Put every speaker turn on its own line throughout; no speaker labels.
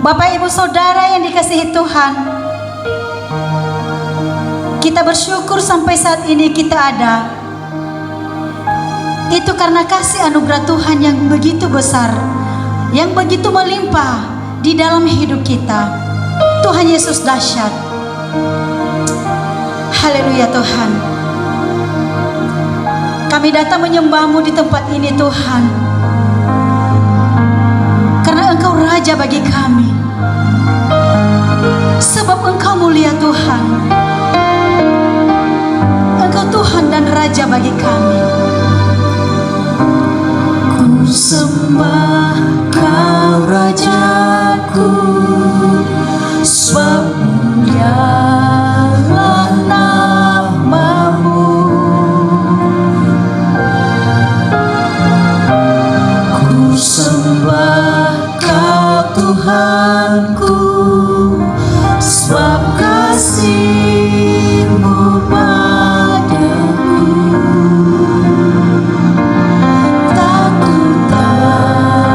Bapak Ibu Saudara yang dikasihi Tuhan, kita bersyukur sampai saat ini kita ada. Itu karena kasih anugerah Tuhan yang begitu besar, yang begitu melimpah di dalam hidup kita. Tuhan Yesus dahsyat. Haleluya Tuhan. Kami datang menyembah-Mu di tempat ini Tuhan, karena Engkau Raja bagi kami. Sebab Engkau mulia Tuhan. Engkau Tuhan dan Raja bagi kami. Ku sembah Kau Rajaku, sebab mulialah nama-Mu. Ku sembah Kau Tuhanku, sebab kasih-Mu padaku. Tak ku tahu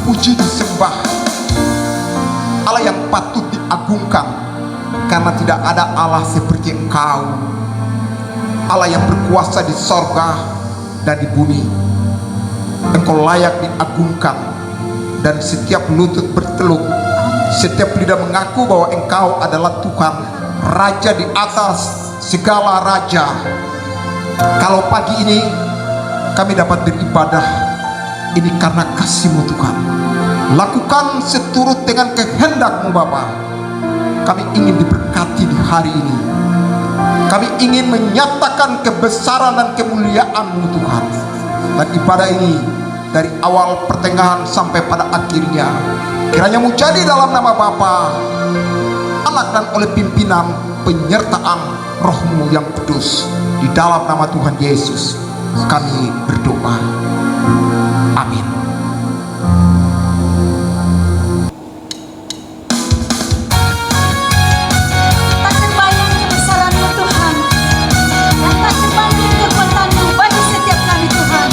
dipuji disembah, Allah yang patut diagungkan, karena tidak ada Allah seperti Engkau, Allah yang berkuasa di sorga dan di bumi. Engkau layak diagungkan, dan setiap lutut berteluk, setiap lidah mengaku bahwa Engkau adalah Tuhan, Raja di atas segala raja. Kalau pagi ini kami dapat beribadah, ini karena kasih-Mu Tuhan. Lakukan seturut dengan kehendak-Mu Bapa. Kami ingin diberkati di hari ini. Kami ingin menyatakan kebesaran dan kemuliaan-Mu Tuhan. Dan ibadah ini dari awal pertengahan sampai pada akhirnya, kiranya menjadi dalam nama Bapa, Anak dan oleh pimpinan penyertaan Roh-Mu yang kudus. Di dalam nama Tuhan Yesus kami berdoa. Amin.
Tak terbayang kebesaran-Mu Tuhan, dan tak terbanding kekuatan-Mu bagi setiap kami Tuhan.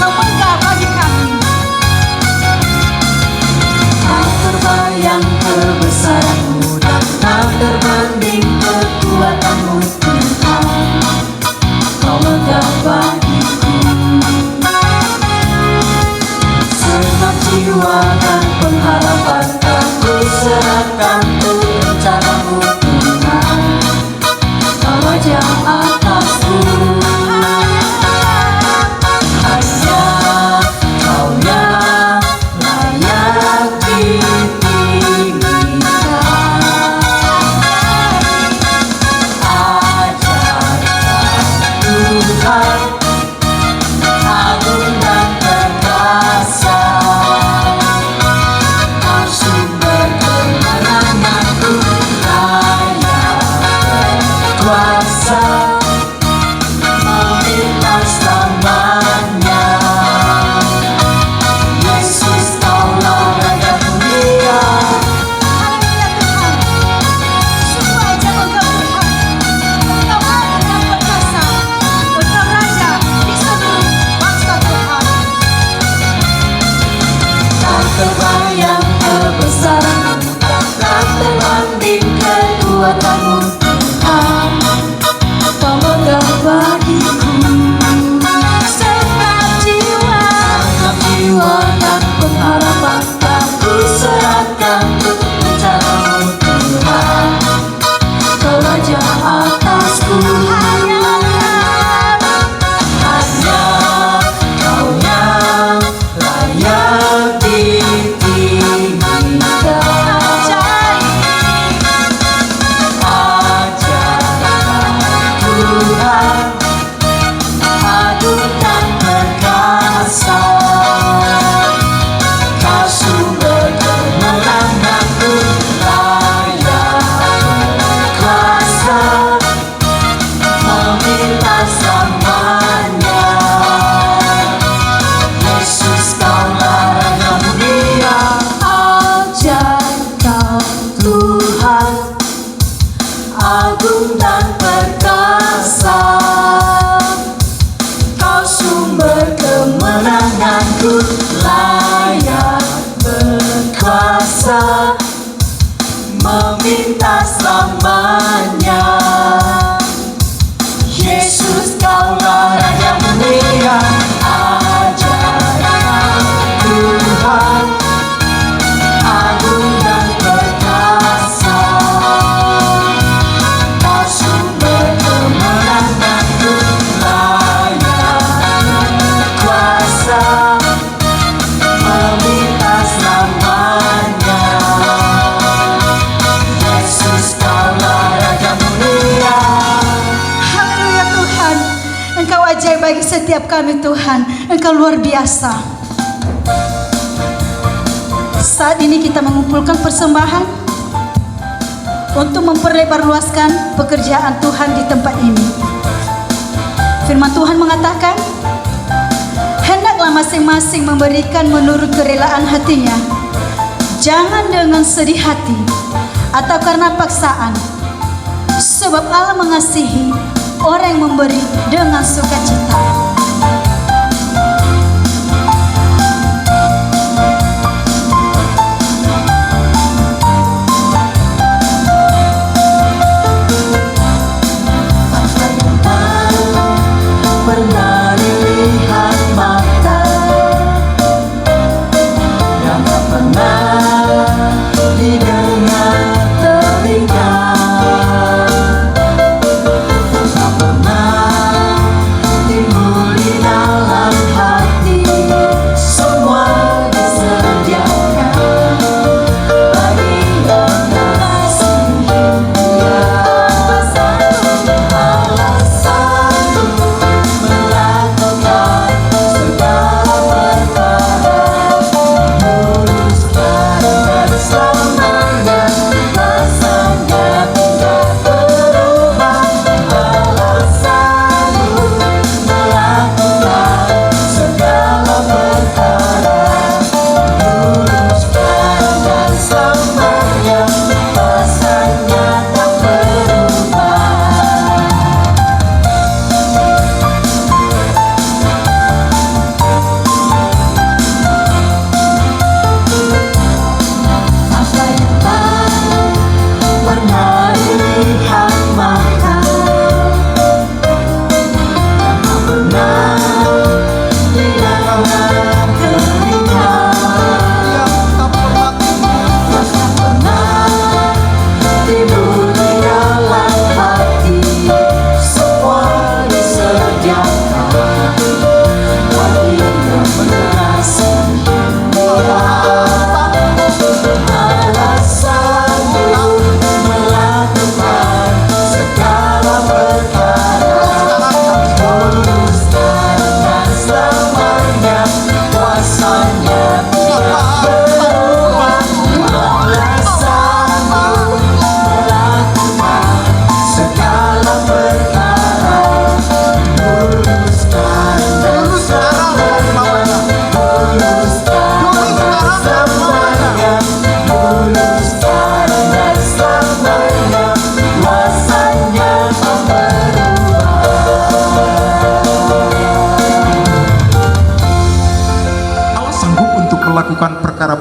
Kau megah bagi kami.
Tak terbayang kebesaran-Mu dan tak terbanding kekuatan-Mu Tuhan. Kau megah bagiku. Segenap jiwa dan pengharapan aku serahkan untuk rencana-Mu Tuhan. Kau Raja atasku. Hanya Kau yang layak ditinggikan. Ajarkan Tuhan, agung dan perkasa. Kau sumber kemenanganku, layak berkuasa, meminta selamanya. Yesus, Kaulah Raja mulia.
Haleluya Tuhan. Semua ajar Engkau Tuhan. Engkau agung dan perkasa. Engkau Raja di seluruh bangsa Tuhan.
Tak terbayang kebesaran-Mu, tak terbanding kekuatan-Mu Tuhan. Kau megah bagiku. Segenap jiwa dan pengharapan aku serahkan untuk rencana-Mu Tuhan. Kau Raja atasku. Hanya Kau yang layak ditinggikan. Ajarkan Tuhan, agung dan perkasa. Kau sumber kemenanganku, layak berkuasa, meminta selamanya. Yesus, Kaulah Raja mulia. Ajarkan Tuhan, agung dan perkasa. Kau sumber kemenanganku, layak berkuasa, meminta selamanya. Yesus, Kaulah Raja mulia. Ajarkan Tuhan, agung dan perkasa. Kau sumber kemenanganku, layak berkuasa, meminta selamanya. Yesus, Kaulah Raja mulia.
Haleluya Tuhan. Engkau ajaib bagi setiap kami Tuhan. Engkau luar biasa. Saat ini kita mengumpulkan persembahan untuk memperlebar luaskan pekerjaan Tuhan di tempat ini. Firman Tuhan mengatakan, hendaklah masing-masing memberikan menurut kerelaan hatinya, jangan dengan sedih hati atau karena paksaan, sebab Allah mengasihi orang yang memberi dengan sukacita.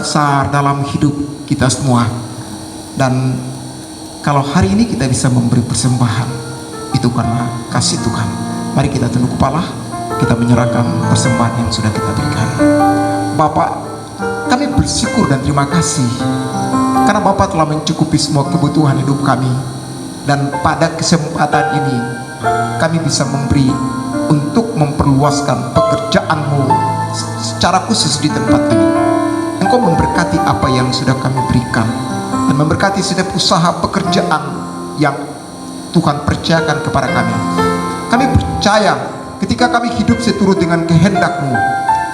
besar dalam hidup kita semua. Dan kalau hari ini kita bisa memberi persembahan, itu karena kasih Tuhan. Mari kita tunduk kepala, kita menyerahkan persembahan yang sudah kita berikan. Bapak, kami bersyukur dan terima kasih karena Bapak telah mencukupi semua kebutuhan hidup kami. Dan pada kesempatan ini kami bisa memberi untuk memperluaskan pekerjaan-Mu secara khusus di tempat ini. Engkau memberkati apa yang sudah kami berikan dan memberkati setiap usaha pekerjaan yang Tuhan percayakan kepada kami. Kami percaya ketika kami hidup seturut dengan kehendak-Mu,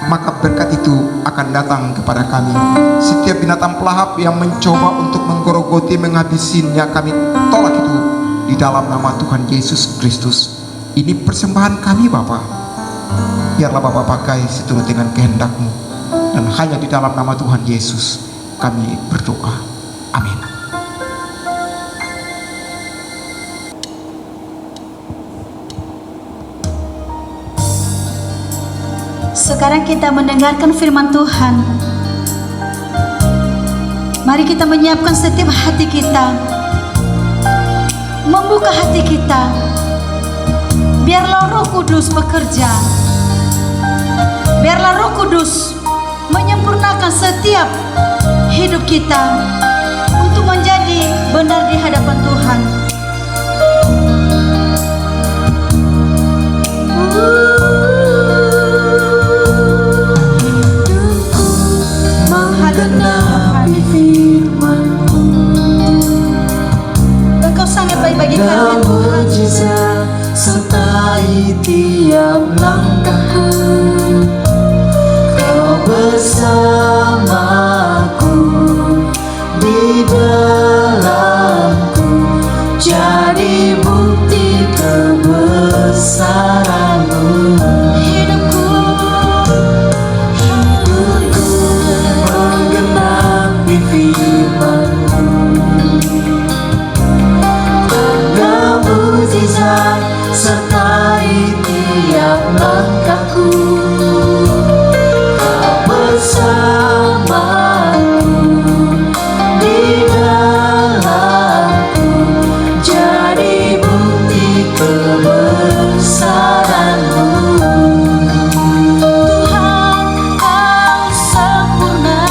maka berkat itu akan datang kepada kami. Setiap binatang pelahap yang mencoba untuk menggerogoti, menghabisinya, kami tolak itu di dalam nama Tuhan Yesus Kristus. Ini persembahan kami Bapa. Biarlah Bapa pakai seturut dengan kehendak-Mu. Dan hanya di dalam nama Tuhan Yesus kami berdoa. Amin.
Sekarang kita mendengarkan firman Tuhan. Mari kita menyiapkan setiap hati kita, membuka hati kita. Biarlah Roh Kudus bekerja. Biarlah Roh Kudus menyempurnakan setiap hidup kita untuk menjadi benar di hadapan Tuhan.
Mengenapi firman-Mu,
Engkau sangat baik bagi kami
dan
Tuhan.
mujizat sertai tiap langkahku. Kau bersamaku, di dalamku, jadi bukti kebesaran-Mu.
Hidupku
Menggenapi firman-Mu, tanda mujizat sertai tiap langkahku. Kau bersamaku, di dalamku, jadi bukti kebesaran-Mu.
Tuhan, Kau sempurna.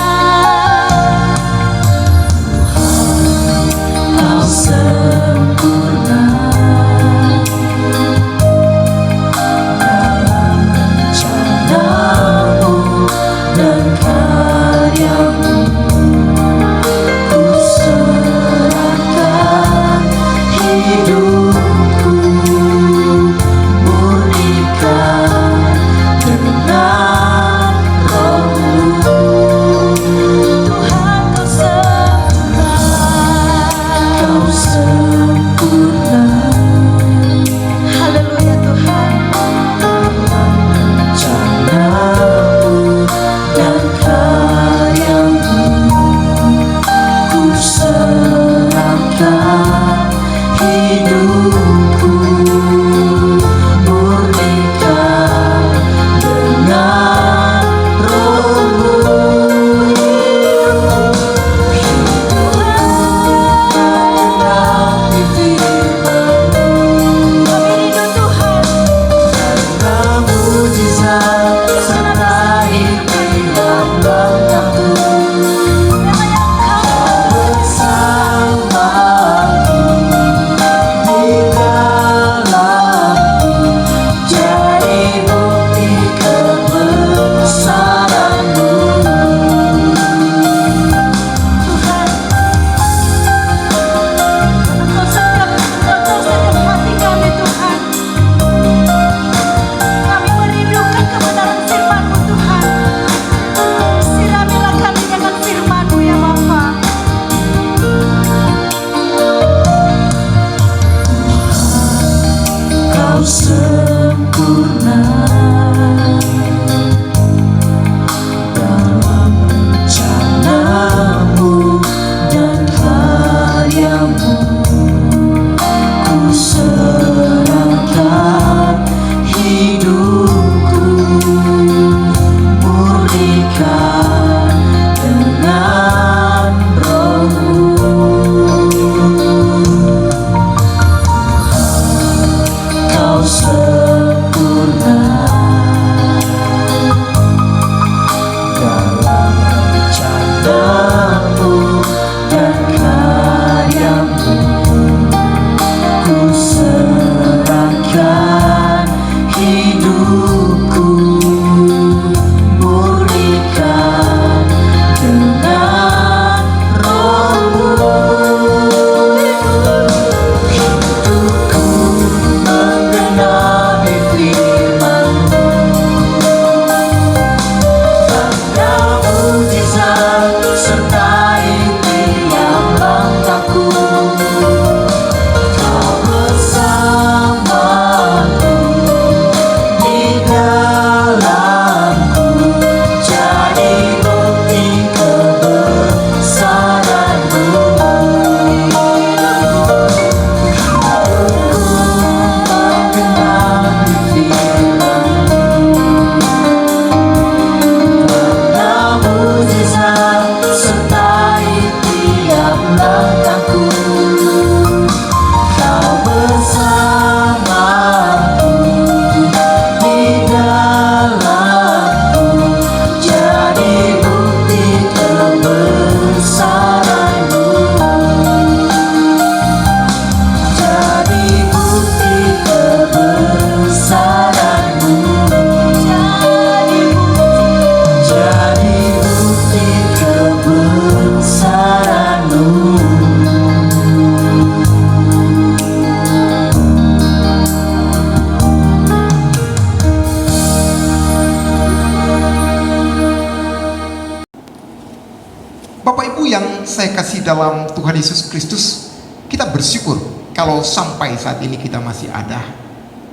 Bapak Ibu yang saya kasih dalam Tuhan Yesus Kristus, kita bersyukur kalau sampai saat ini kita masih ada.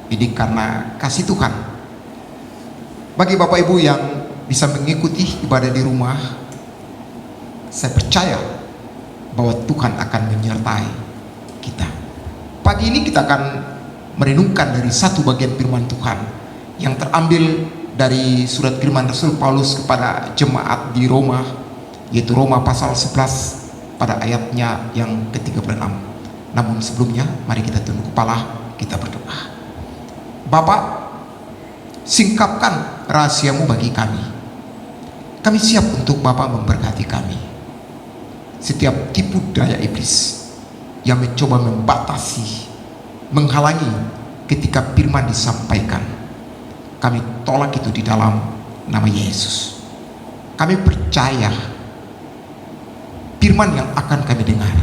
Ini karena kasih Tuhan. Bagi Bapak Ibu yang bisa mengikuti ibadah di rumah, saya percaya bahwa Tuhan akan menyertai kita. Pagi ini kita akan merenungkan dari satu bagian firman Tuhan yang terambil dari surat firman Rasul Paulus kepada jemaat di Roma, yaitu Roma pasal 11 pada ayatnya yang ke-36. Namun sebelumnya, mari kita tunduk kepala, kita berdoa. Bapa, singkapkan rahasiamu bagi kami. Kami siap untuk Bapa memberkati kami. Setiap tipu daya iblis yang mencoba membatasi, menghalangi ketika firman disampaikan, kami tolak itu di dalam nama Yesus. Kami percaya firman yang akan kami dengar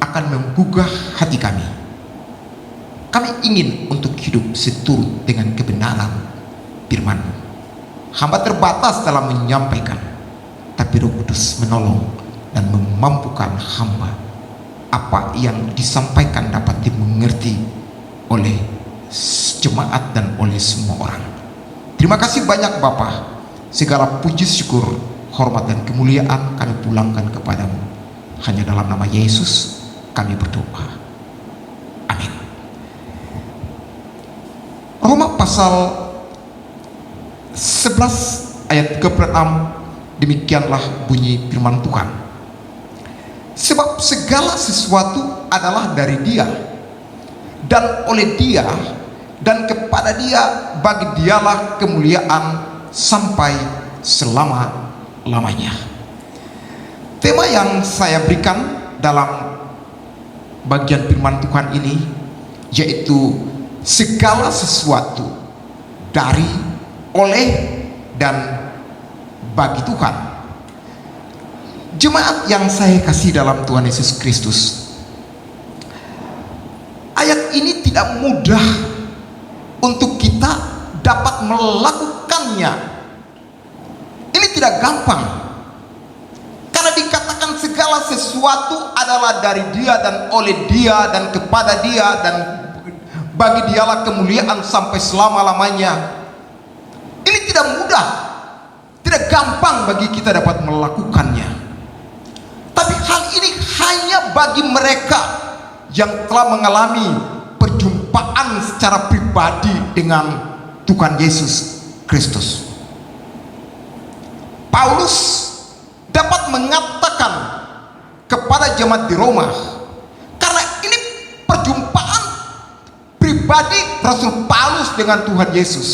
akan menggugah hati kami. Kami ingin untuk hidup seturut dengan kebenaran firman-Mu. Hamba terbatas dalam menyampaikan, tapi Roh Kudus menolong dan memampukan hamba. Apa yang disampaikan dapat dimengerti oleh jemaat dan oleh semua orang. Terima kasih banyak Bapa. Segala puji syukur, hormat dan kemuliaan kami pulangkan kepadamu. Hanya dalam nama Yesus kami berdoa. Amin. Roma pasal 11 ayat 36, demikianlah bunyi firman Tuhan. Sebab segala sesuatu adalah dari Dia, dan oleh Dia, dan kepada Dia, bagi Dialah kemuliaan sampai selama-lamanya. Tema yang saya berikan dalam bagian firman Tuhan ini yaitu segala sesuatu dari, oleh, dan bagi Tuhan. Jemaat yang saya kasih dalam Tuhan Yesus Kristus, ayat ini tidak mudah untuk kita dapat melakukannya. Ini tidak gampang, karena dikatakan segala sesuatu adalah dari Dia, dan oleh Dia, dan kepada Dia, dan bagi Dialah kemuliaan sampai selama-lamanya. Ini tidak mudah, tidak gampang bagi kita dapat melakukannya. Tapi hal ini hanya bagi mereka yang telah mengalami perjumpaan secara pribadi dengan Tuhan Yesus Kristus. Paulus dapat mengatakan kepada jemaat di Roma, karena ini perjumpaan pribadi Rasul Paulus dengan Tuhan Yesus,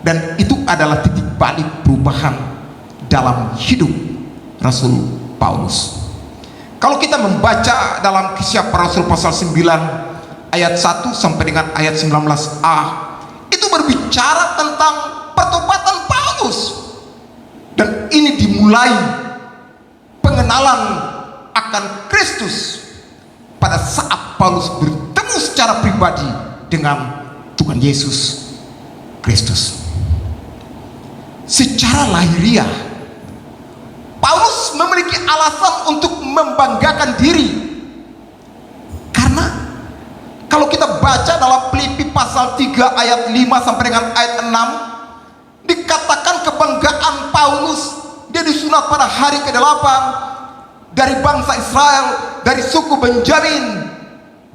dan itu adalah titik balik perubahan dalam hidup Rasul Paulus. Kalau kita membaca dalam Kisah Para Rasul pasal 9 ayat 1 sampai dengan ayat 19a, itu berbicara tentang pertobatan Paulus, dan ini dimulai pengenalan akan Kristus pada saat Paulus bertemu secara pribadi dengan Tuhan Yesus Kristus. Secara lahiriah, Paulus memiliki alasan untuk membanggakan diri, karena kalau kita baca dalam Filipi pasal 3 ayat 5 sampai dengan ayat 6, dikatakan kebanggaan Paulus, dia disunat pada hari ke-8 dari bangsa Israel, dari suku Benjamin,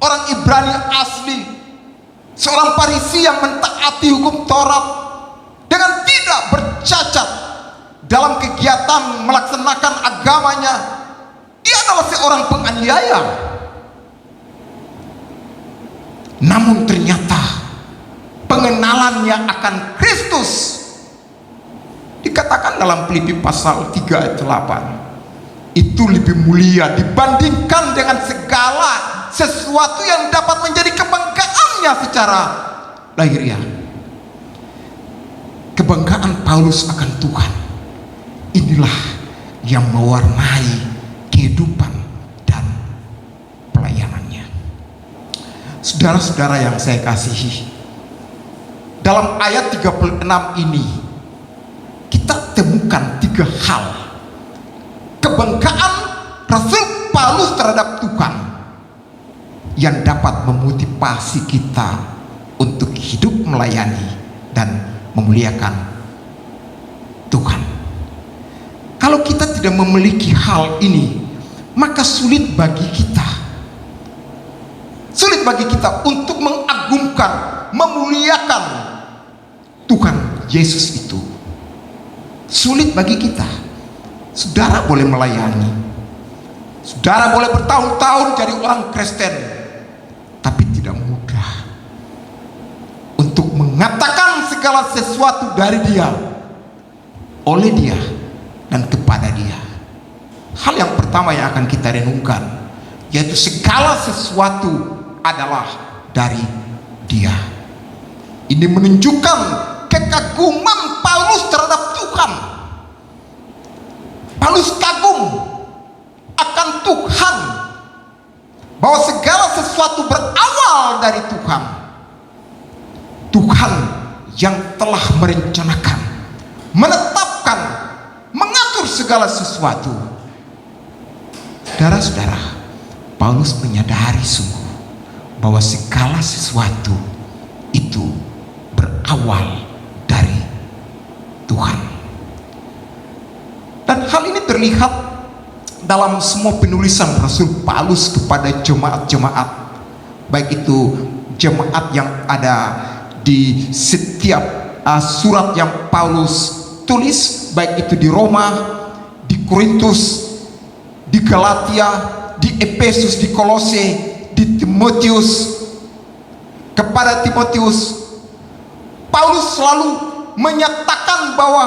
orang Ibrani asli, seorang Farisi yang mentaati hukum Taurat dengan tidak bercacat dalam kegiatan melaksanakan agamanya. Dia adalah seorang penganiaya. Namun ternyata pengenalannya akan Kristus, dikatakan dalam Filipi pasal 3 ayat 8, itu lebih mulia dibandingkan dengan segala sesuatu yang dapat menjadi kebanggaannya secara lahiriah. Kebanggaan Paulus akan Tuhan, inilah yang mewarnai kehidupan dan pelayanannya. Saudara-saudara yang saya kasihi, dalam ayat 36 ini kita temukan 3 hal kebanggaan Rasul Paulus terhadap Tuhan yang dapat memotivasi kita untuk hidup melayani dan memuliakan Tuhan. Kalau kita tidak memiliki hal ini, maka sulit bagi kita untuk mengagungkan, memuliakan Tuhan Yesus itu. Sulit bagi kita. Saudara boleh melayani, saudara boleh bertahun-tahun jadi orang Kristen, tapi tidak mudah untuk mengatakan segala sesuatu dari Dia, oleh Dia, dan kepada Dia. Hal yang pertama yang akan kita renungkan, yaitu segala sesuatu adalah dari Dia. Ini menunjukkan kekaguman Paulus terhadap Tuhan. Paulus kagum akan Tuhan, bahwa segala sesuatu berawal dari Tuhan. Tuhan yang telah merencanakan, menetapkan, mengatur segala sesuatu. Saudara-saudara, Paulus menyadari sungguh bahwa segala sesuatu itu berawal dari Tuhan. Dan hal ini terlihat dalam semua penulisan Rasul Paulus kepada jemaat-jemaat, baik itu jemaat yang ada di setiap surat yang Paulus tulis, baik itu di Roma, di Korintus, di Galatia, di Efesus, di Kolose, di Timotius. Kepada Timotius, Paulus selalu menyatakan bahwa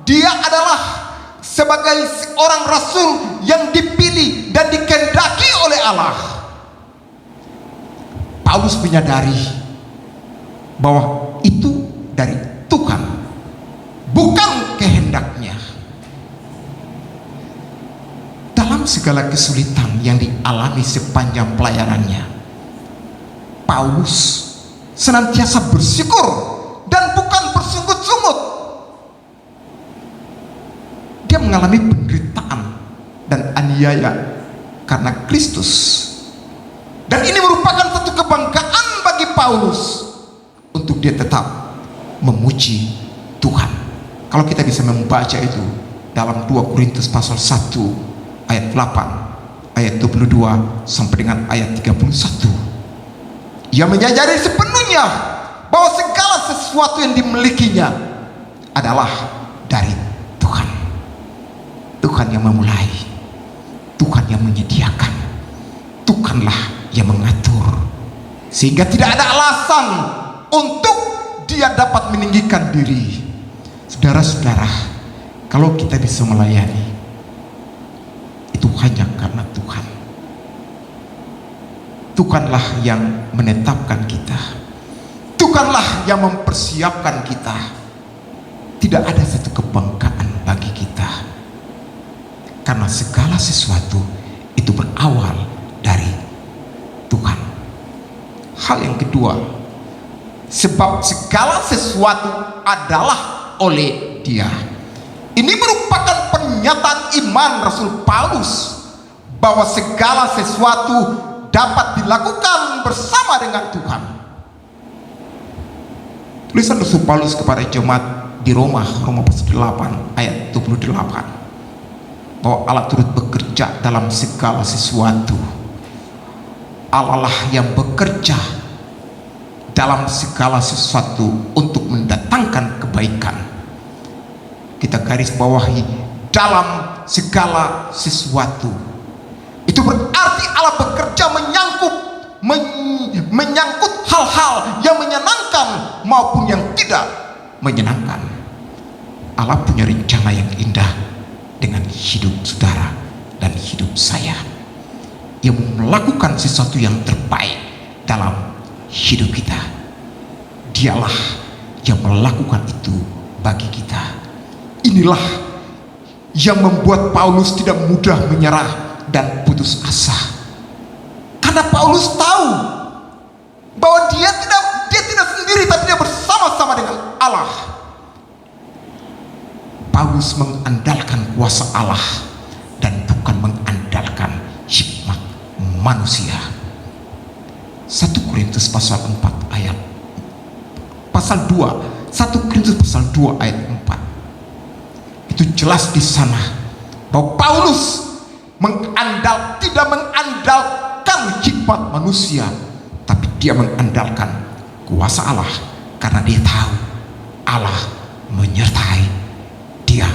dia adalah sebagai seorang rasul yang dipilih dan dikehendaki oleh Allah. Paulus menyadari bahwa itu dari Tuhan, bukan kehendaknya. Dalam segala kesulitan yang dialami sepanjang pelayanannya, Paulus senantiasa bersyukur dan bukan bersungut-sungut. Dia mengalami penderitaan dan aniaya karena Kristus, dan ini merupakan satu kebanggaan bagi Paulus untuk dia tetap memuji Tuhan. Kalau kita bisa membaca itu dalam 2 Korintus pasal 1 ayat 8, ayat 22 sampai dengan ayat 31, ia menyadari sepenuhnya bahwa segala sesuatu yang dimilikinya adalah dari Tuhan. Tuhan yang memulai, Tuhan yang menyediakan, Tuhanlah yang mengatur, sehingga tidak ada alasan untuk dia dapat meninggikan diri. Saudara-saudara, kalau kita bisa melayani, itu hanya karena Tuhan. Tuhanlah yang menetapkan kita, Tuhanlah yang mempersiapkan kita. Tidak ada satu kebanggaan bagi kita, karena segala sesuatu itu berawal dari Tuhan. Hal yang kedua, sebab segala sesuatu adalah oleh Dia. Ini merupakan pernyataan iman Rasul Paulus bahwa segala sesuatu dapat dilakukan bersama dengan Tuhan. Tulisan Rasul Paulus kepada jemaat di Roma pasal 8 ayat 28, bahwa Allah turut bekerja dalam segala sesuatu. Allah lah yang bekerja dalam segala sesuatu untuk mendatangkan kebaikan. Kita garis bawahi dalam segala sesuatu. Itu berarti Allah bekerja menyangkut hal-hal yang menyenangkan maupun yang tidak menyenangkan. Allah punya rencana yang indah dengan hidup saudara dan hidup saya. Ia melakukan sesuatu yang terbaik dalam hidup kita. Dialah yang melakukan itu bagi kita. Inilah yang membuat Paulus tidak mudah menyerah dan putus asa, karena Paulus tahu bahwa dia tidak sendiri, tapi dia bersama-sama dengan Allah. Paulus mengandalkan kuasa Allah dan manusia. 1 Korintus pasal 4 ayat pasal 2, 1 Korintus pasal 2 ayat 4. Itu jelas di sana bahwa Paulus tidak mengandalkan hikmat manusia, tapi dia mengandalkan kuasa Allah, karena dia tahu Allah menyertai dia,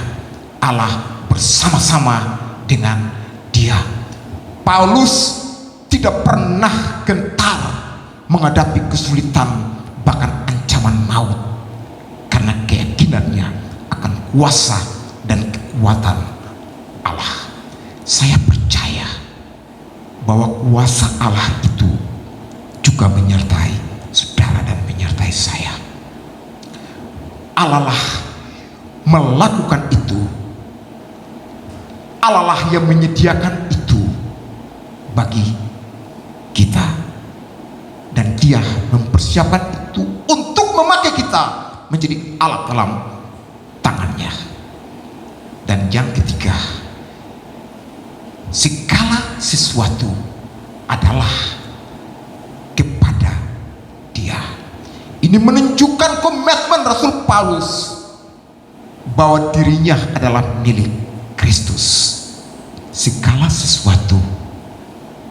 Allah bersama-sama dengan dia. Paulus tidak pernah gentar menghadapi kesulitan, bahkan ancaman maut, karena keyakinannya akan kuasa dan kekuatan Allah. Saya percaya bahwa kuasa Allah itu juga menyertai saudara dan menyertai saya. Allah lah melakukan itu, Allah lah yang menyediakan itu bagi kita, dan dia mempersiapkan itu untuk memakai kita menjadi alat dalam tangannya. Dan yang ketiga, segala sesuatu adalah kepada dia. Ini menunjukkan komitmen Rasul Paulus bahwa dirinya adalah milik Kristus. Segala sesuatu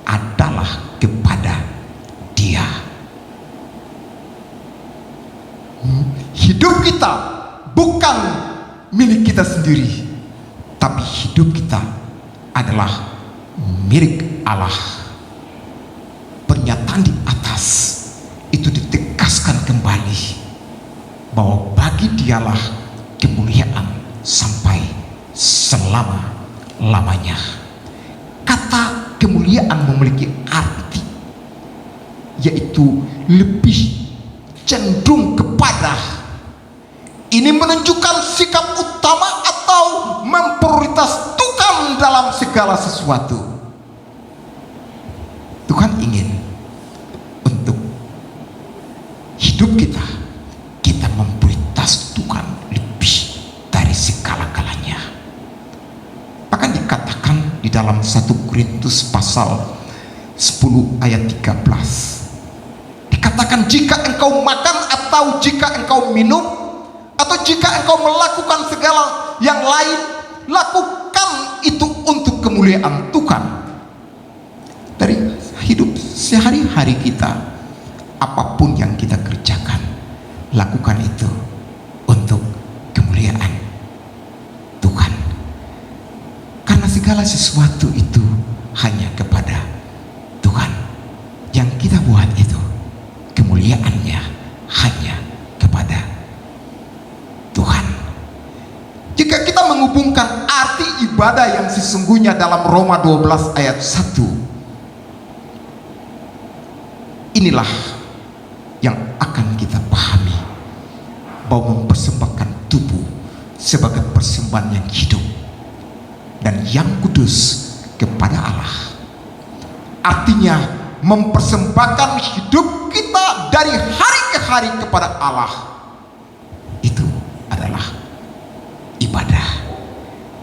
adalah kepada dia. Hidup kita bukan milik kita sendiri, tapi hidup kita adalah milik Allah. Pernyataan di atas itu ditegaskan kembali bahwa bagi dialah kemuliaan sampai selama-lamanya. Kata kemuliaan memiliki arti, yaitu lebih cenderung kepada, ini menunjukkan sikap utama atau memprioritas Tuhan dalam segala sesuatu. Tuhan ingin untuk hidup kita memprioritas Tuhan lebih dari segala-galanya. Bahkan dikatakan di dalam 1 Korintus pasal 10 ayat 13, dikatakan jika engkau makan atau jika engkau minum atau jika engkau melakukan segala yang lain, lakukan itu untuk kemuliaan Tuhan. Dari hidup sehari-hari kita, apapun yang kita kerjakan, lakukan itu untuk kemuliaan Tuhan, karena segala sesuatu itu hanya kepada Tuhan. Yang kita buat itu kemuliaannya hanya kepada Tuhan. Jika kita menghubungkan arti ibadah yang sesungguhnya dalam Roma 12 ayat 1, inilah yang akan kita pahami, bahwa mempersembahkan tubuh sebagai persembahan yang hidup dan yang kudus kepada Allah, artinya mempersembahkan hidup kita dari hari ke hari kepada Allah. Itu adalah ibadah,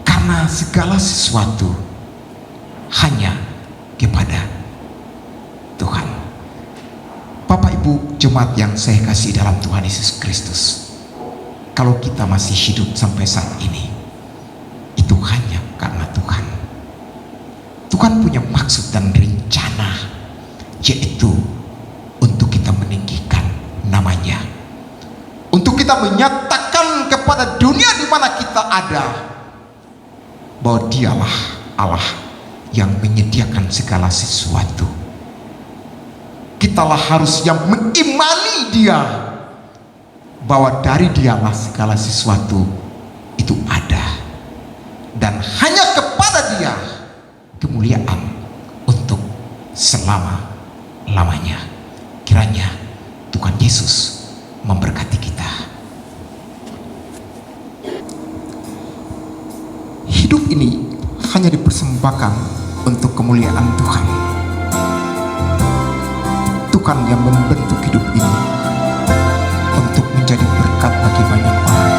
karena segala sesuatu hanya kepada Tuhan. Bapak Ibu jemaat yang saya kasih dalam Tuhan Yesus Kristus, kalau kita masih hidup sampai saat ini, itu hanya karena Tuhan. Tuhan punya maksud dan rencana, yaitu untuk kita meninggikan namanya, untuk kita menyatakan kepada dunia di mana kita ada bahwa dialah Allah yang menyediakan segala sesuatu. Kitalah harus yang mengimani dia, bahwa dari dialah segala sesuatu itu ada, dan hanya kepada dia kemuliaan untuk selama-lamanya. Kiranya Tuhan Yesus memberkati kita. Hidup ini hanya dipersembahkan untuk kemuliaan Tuhan. Tuhan yang membentuk hidup ini untuk menjadi berkat bagi banyak orang.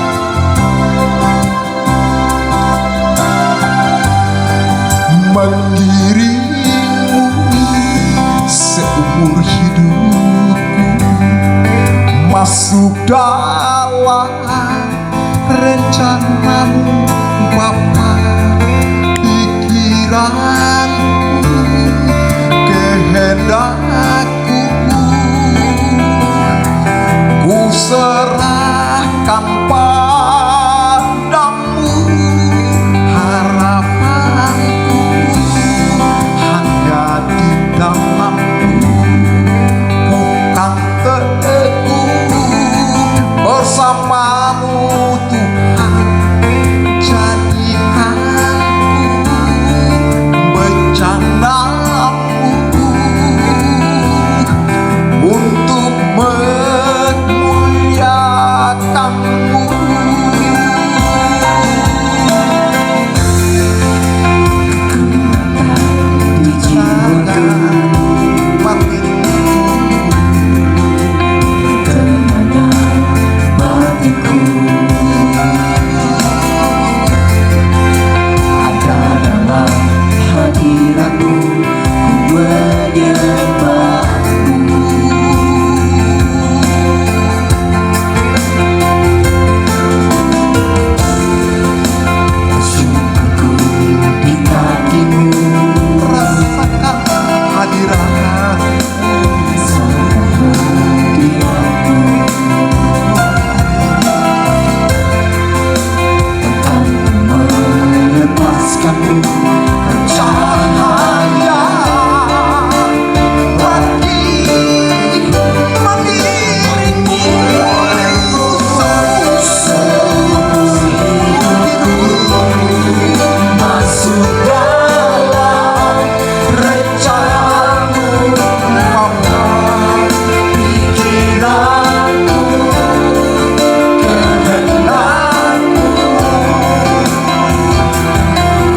Mendirimu rencanamu Bapa, pikiranku, kehendakku, ku serahkan padamu. Harapanku hanya di dalammu, bukan teguh bersamamu Tuhan. Jadikanku bencanamu untuk memuliakanmu.
di jiwaku, tenangkan batinku. Ada dalam hadiratmu, ku menyembahmu. Bersyukurku di kakimu,
Rasakan hadirat
hadiratmu. Takkan melepaskanmu,
cahaya bagi mengiringmu
masuk dalam rencanamu. Pikiranku, kehendakku,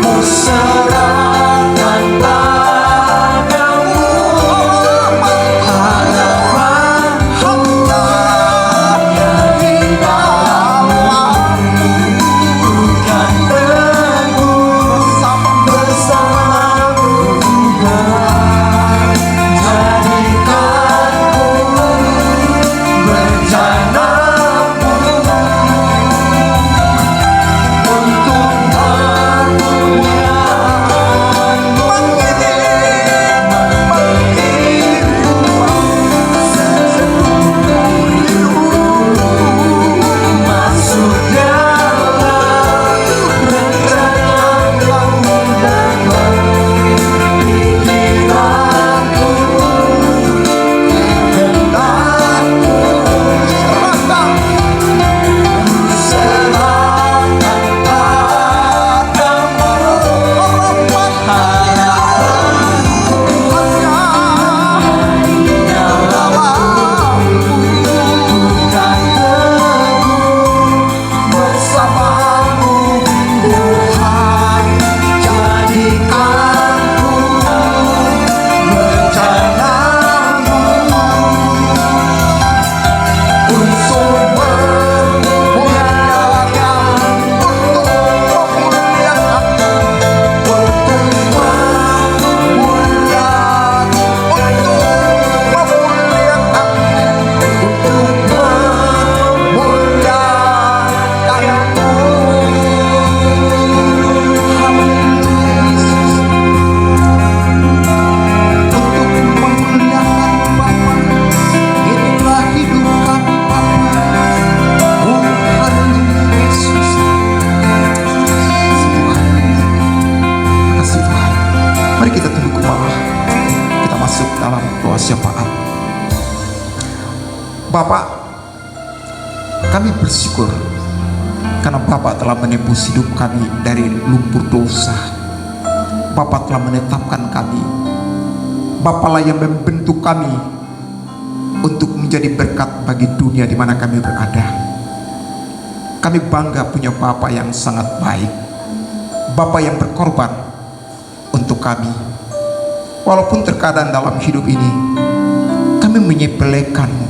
ku serahkan padamu. Harapan hanya di dalammu, bukan teguh bersamamu Tuhan. Jadikanku bencanamu untuk memuliakanmu. Masuk dalam rencanamu, pikiranku, kehendakku, serahkan padamu. Harapanku hanya di dalammu, bukan teguh bersamamu Tuhan. Jadikanku bencanamu untuk
Mari kita tunduk kepala, kita masuk dalam doa syafaat. Bapak, kami bersyukur karena Bapak telah menebus hidup kami dari lumpur dosa. Bapak telah menetapkan kami. Bapaklah yang membentuk kami untuk menjadi berkat bagi dunia di mana kami berada. Kami bangga punya Bapak yang sangat baik, Bapak yang berkorban untuk kami. Walaupun terkadang dalam hidup ini kami menyepelekanmu,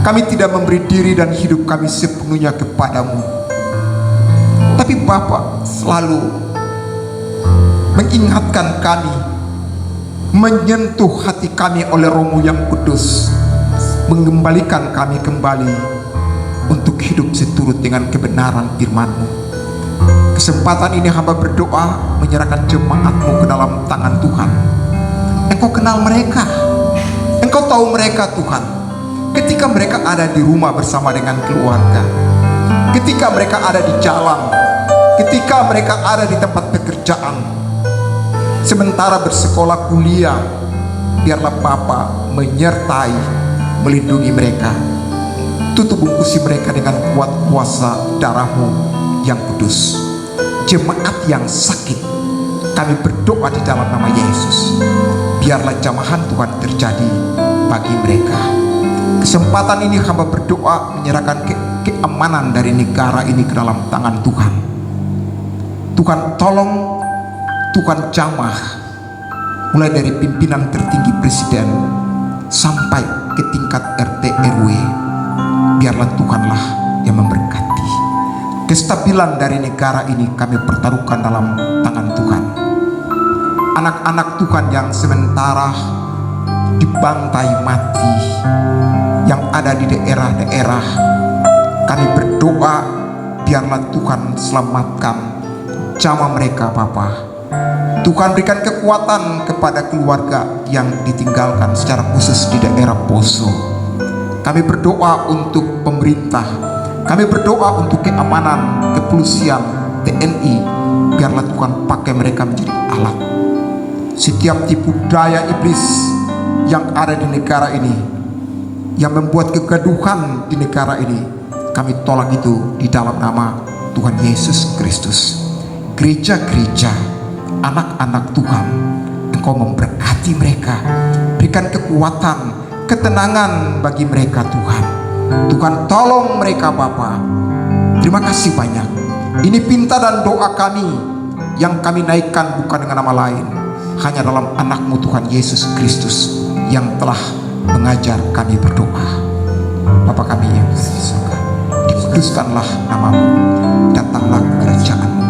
kami tidak memberi diri dan hidup kami sepenuhnya kepadamu, tapi Bapak selalu mengingatkan kami, menyentuh hati kami oleh Roh-Mu yang kudus, mengembalikan kami kembali untuk hidup seturut dengan kebenaran firman-Mu. Kesempatan ini hamba berdoa menyerahkan jemaat-Mu ke dalam tangan Tuhan. Engkau kenal mereka, Engkau tahu mereka Tuhan. Ketika mereka ada di rumah bersama dengan keluarga, ketika mereka ada di jalan, ketika mereka ada di tempat pekerjaan, sementara bersekolah kuliah, biarlah Bapa menyertai, melindungi mereka. Tutup bungkusi mereka dengan kuat kuasa darah-Mu yang kudus. Jemaat yang sakit, kami berdoa di dalam nama Yesus, biarlah jamahan Tuhan terjadi bagi mereka. Kesempatan ini hamba berdoa menyerahkan keamanan dari negara ini ke dalam tangan Tuhan. Tuhan tolong, Tuhan jamah, mulai dari pimpinan tertinggi presiden sampai ke tingkat RT RW. Biarlah Tuhanlah yang memberkati. Kestabilan dari negara ini kami pertaruhkan dalam tangan Tuhan. Anak-anak Tuhan yang sementara dibantai mati, yang ada di daerah-daerah, kami berdoa biarlah Tuhan selamatkan, jamah mereka Bapa. Tuhan berikan kekuatan kepada keluarga yang ditinggalkan secara khusus di daerah Poso. Kami berdoa untuk pemerintah, kami berdoa untuk keamanan, kepolisian, TNI, biarlah Tuhan pakai mereka menjadi alat. Setiap tipu daya iblis yang ada di negara ini, yang membuat kegaduhan di negara ini, kami tolak itu di dalam nama Tuhan Yesus Kristus. Gereja-gereja, anak-anak Tuhan, Engkau memberkati mereka, berikan kekuatan, ketenangan bagi mereka Tuhan. Tuhan tolong mereka Bapa. Terima kasih banyak. Ini pinta dan doa kami yang kami naikkan bukan dengan nama lain, hanya dalam anak-Mu Tuhan Yesus Kristus yang telah mengajar kami berdoa. Bapa kami yang di surga, dikuduskanlah nama-Mu, datanglah kerajaan-Mu,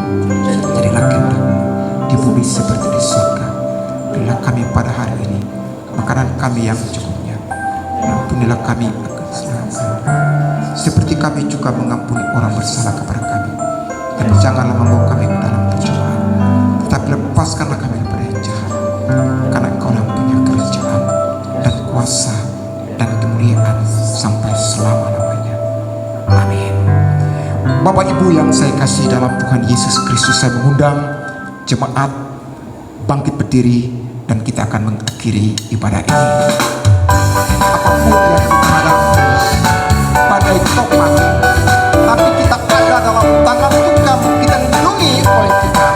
jadilah kehendak di bumi seperti di surga. Berilah kami pada hari ini makanan kami yang secukupnya. Ampunilah kami akan kesalahan kami, seperti kami juga mengampuni orang bersalah kepada kami. Dan janganlah membawa kami ke dalam pencobaan, tetapi lepaskanlah kami daripada yang jahat. Karena Engkau yang punya kerajaan dan kuasa dan kemuliaan sampai selama-lamanya. Amin. Bapak Ibu yang saya kasih dalam Tuhan Yesus Kristus, saya mengundang jemaat bangkit berdiri dan kita akan mengakhiri ibadah ini. Apapun yang kita hadapi, badai topan, tapi kita ada dalam tangan Tuhan, kita dilindungi oleh Tuhan.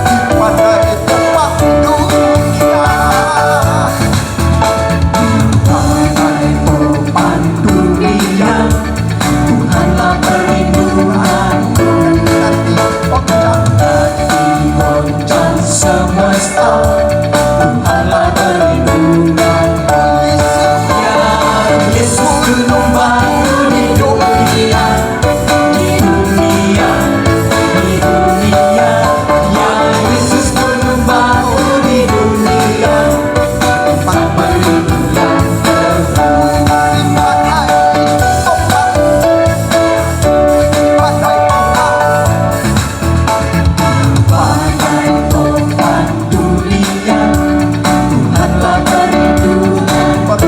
Di badai topan dunia,
Badai topan dunia, Tuhanlah perlindunganku. Goncang semesta, Tuhanlah perlindunganku. Ya Yesus gunung batu di dunia, di dunia, di dunia. Ya Yesus gunung batu di dunia, tempat perlindungan terbaik. Badai topan dunia, Tuhanlah perlindunganku.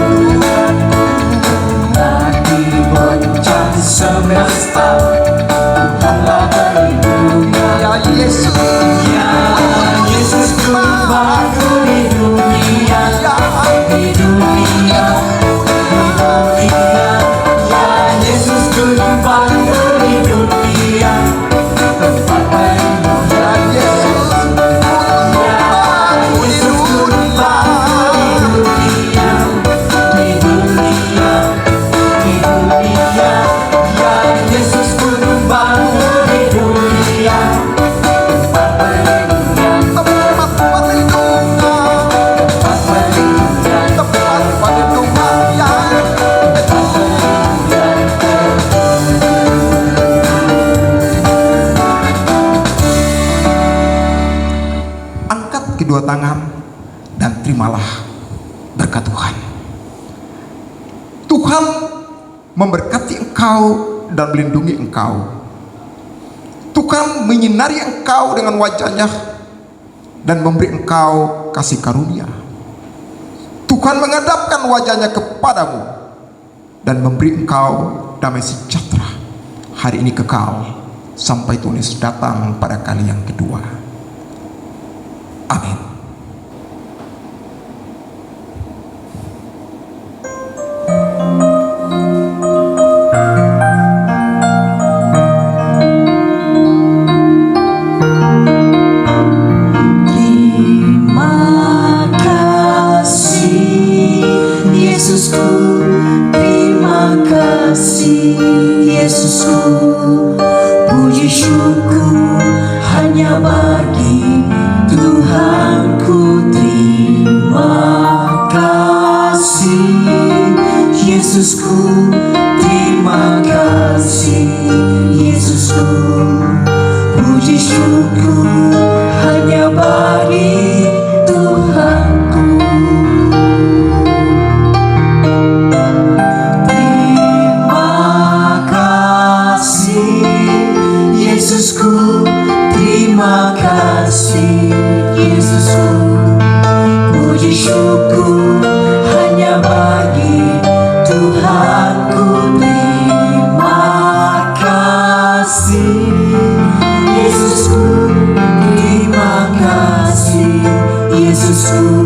Hati goncang semesta, Tuhanlah perlindungan.
ya Yesus,
Ya Yesus gunung batu di dunia, di dunia, di dunia. Ya Yesus gunung batu di dunia, tempat perlindungan.
ya Yesus,
Ya Yesus gunung batu di dunia, di dunia, di dunia. Ya Yesus gunung batu di dunia, tempat perlindungan,
tempat perlindungan,
tempat perlindungan,
tempat perlindungan yang angkat kedua tangan dan terimalah berkat Tuhan. memberkati engkau dan melindungi engkau. Tuhan menyinari engkau dengan wajahnya dan memberi engkau kasih karunia. Tuhan menghadapkan wajahnya kepadamu dan memberi engkau damai sejahtera hari ini kekal sampai Tuhan Yesus datang pada kali yang kedua. Amin.
Terima kasih Yesusku, terima kasih Yesusku, puji syukur hanya bagi Tuhanku. Terima kasih Yesusku, terima kasih Yesusku, puji syukur hanya bagi Tuhanku. Terima kasih Yesusku, terima kasih Yesusku, puji syukur hanya bagi Tuhanku. Terima kasih Yesusku, terima kasih Yesusku,